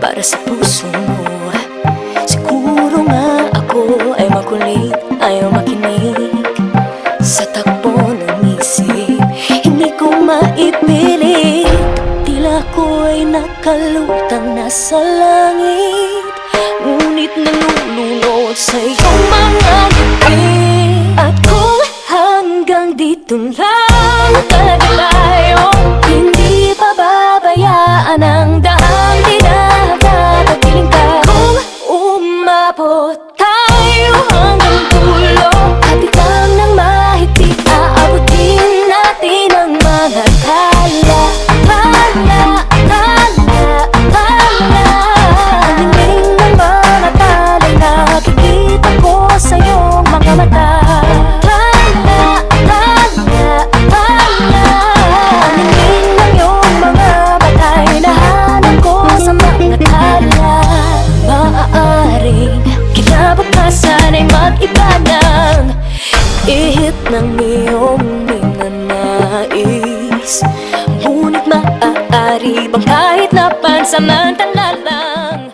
para sa puso mo. Siguro nga ako ay makulit, ayaw makinig sa takbo ng isip. Hindi ko maipilit, tila ko ay nakalutang nasa langit, ngunit nalulunod sa iyong mga ngiti. At kung hanggang dito lang talaga tayo, hindi pababayaan ang daang dinadadapiling ka. Kung umabot tayo hanggang dulo, hatitan ng mahigpit, aabutin natin ang mga tala. Aningin ng mga tala'y nakikita ko sa iyong mga mata. Aningin ng iyong mga batay, nahanap ko sa mga tala. Maaaring kinabukasan ay mag-iba ng ihip ng iyong minanais, ngunit maaari bang kahit na pansamantala lang